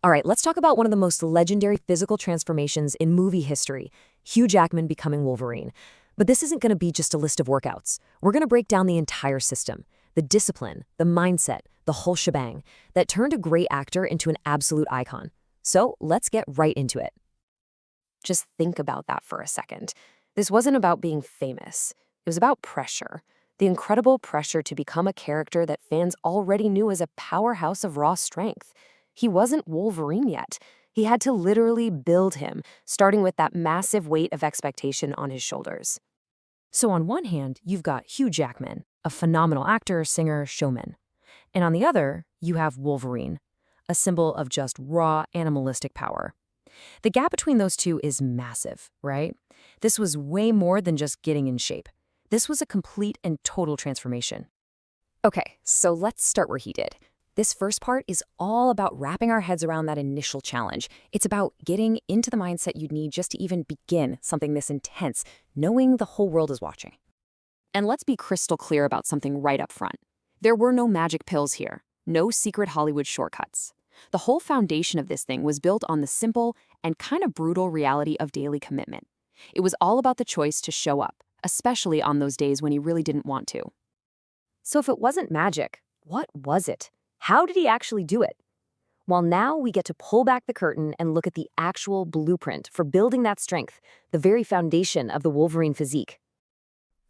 All right, let's talk about one of the most legendary physical transformations in movie history, Hugh Jackman becoming Wolverine. But this isn't going to be just a list of workouts. We're going to break down the entire system, the discipline, the mindset, the whole shebang that turned a great actor into an absolute icon. So let's get right into it. Just think about that for a second. This wasn't about being famous. It was about pressure. The incredible pressure to become a character that fans already knew as a powerhouse of raw strength. He wasn't Wolverine yet. He had to literally build him, starting with that massive weight of expectation on his shoulders. So on one hand, you've got Hugh Jackman, a phenomenal actor, singer, showman. And on the other, you have Wolverine, a symbol of just raw animalistic power. The gap between those two is massive, right? This was way more than just getting in shape. This was a complete and total transformation. Okay, so let's start where he did. This first part is all about wrapping our heads around that initial challenge. It's about getting into the mindset you'd need just to even begin something this intense, knowing the whole world is watching. And let's be crystal clear about something right up front. There were no magic pills here, no secret Hollywood shortcuts. The whole foundation of this thing was built on the simple and kind of brutal reality of daily commitment. It was all about the choice to show up, especially on those days when he really didn't want to. So if it wasn't magic, what was it? How did he actually do it? Well, now we get to pull back the curtain and look at the actual blueprint for building that strength, the very foundation of the Wolverine physique.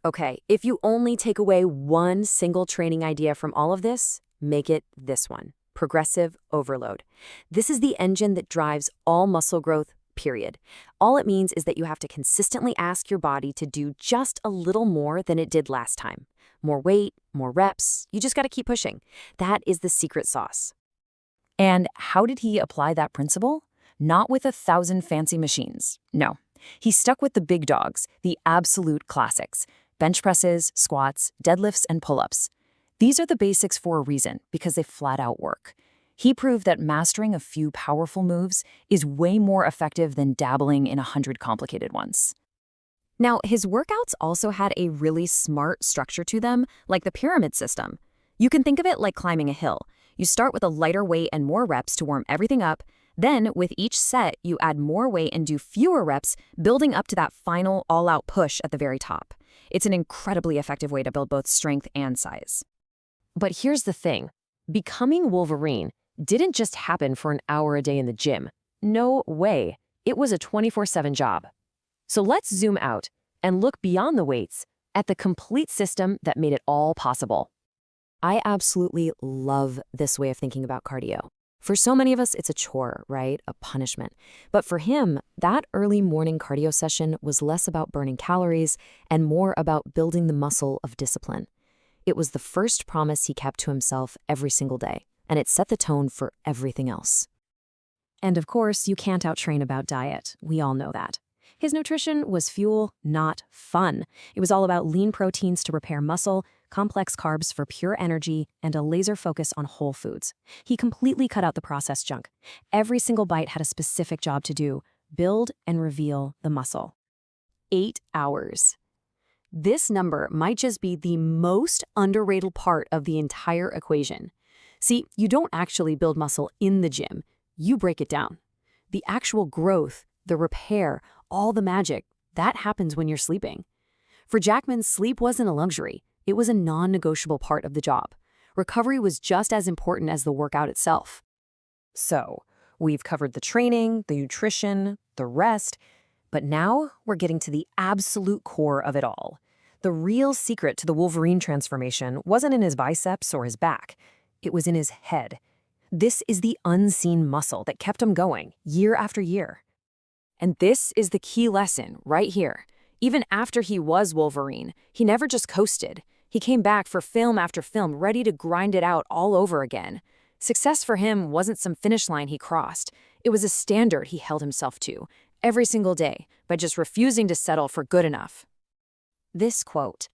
Okay, if you only take away one single training idea from all of this, make it this one: progressive overload. This is the engine that drives all muscle growth, period. All it means is that you have to consistently ask your body to do just a little more than it did last time. More weight, more reps, you just got to keep pushing. That is the secret sauce. And how did he apply that principle? Not with 1,000 fancy machines. No, he stuck with the big dogs, the absolute classics: bench presses, squats, deadlifts, and pull-ups. These are the basics for a reason, because they flat out work. He proved that mastering a few powerful moves is way more effective than dabbling in 100 complicated ones. Now, his workouts also had a really smart structure to them, like the pyramid system. You can think of it like climbing a hill. You start with a lighter weight and more reps to warm everything up. Then, with each set, you add more weight and do fewer reps, building up to that final all-out push at the very top. It's an incredibly effective way to build both strength and size. But here's the thing. Becoming Wolverine didn't just happen for an hour a day in the gym. No way. It was a 24/7 job. So let's zoom out and look beyond the weights at the complete system that made it all possible. I absolutely love this way of thinking about cardio. For so many of us, it's a chore, right? A punishment. But for him, that early morning cardio session was less about burning calories and more about building the muscle of discipline. It was the first promise he kept to himself every single day, and it set the tone for everything else. And of course, you can't outtrain about diet. We all know that. His nutrition was fuel, not fun. It was all about lean proteins to repair muscle, complex carbs for pure energy, and a laser focus on whole foods. He completely cut out the processed junk. Every single bite had a specific job to do: build and reveal the muscle. 8 hours. This number might just be the most underrated part of the entire equation. See, you don't actually build muscle in the gym. You break it down. The actual growth, the repair, all the magic, that happens when you're sleeping. For Jackman, sleep wasn't a luxury. It was a non-negotiable part of the job. Recovery was just as important as the workout itself. So, we've covered the training, the nutrition, the rest, but now we're getting to the absolute core of it all. The real secret to the Wolverine transformation wasn't in his biceps or his back. It was in his head. This is the unseen muscle that kept him going year after year. And this is the key lesson right here. Even after he was Wolverine, he never just coasted. He came back for film after film, ready to grind it out all over again. Success for him wasn't some finish line he crossed. It was a standard he held himself to every single day by just refusing to settle for good enough. This quote,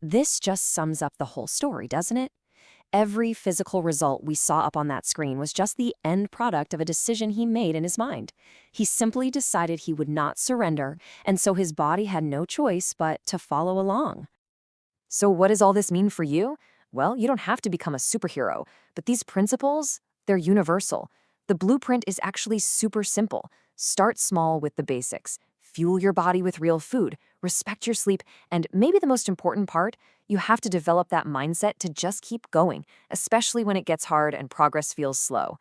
this just sums up the whole story, doesn't it? Every physical result we saw up on that screen was just the end product of a decision he made in his mind. He simply decided he would not surrender, and so his body had no choice but to follow along. So what does all this mean for you? Well, you don't have to become a superhero, but these principles, they're universal. The blueprint is actually super simple. Start small with the basics. Fuel your body with real food, respect your sleep, and maybe the most important part, you have to develop that mindset to just keep going, especially when it gets hard and progress feels slow.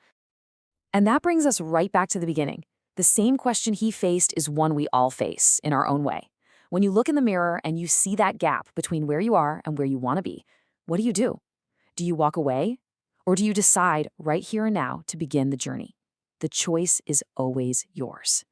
And that brings us right back to the beginning. The same question he faced is one we all face in our own way. When you look in the mirror and you see that gap between where you are and where you want to be, what do? Do you walk away? Or do you decide right here and now to begin the journey? The choice is always yours.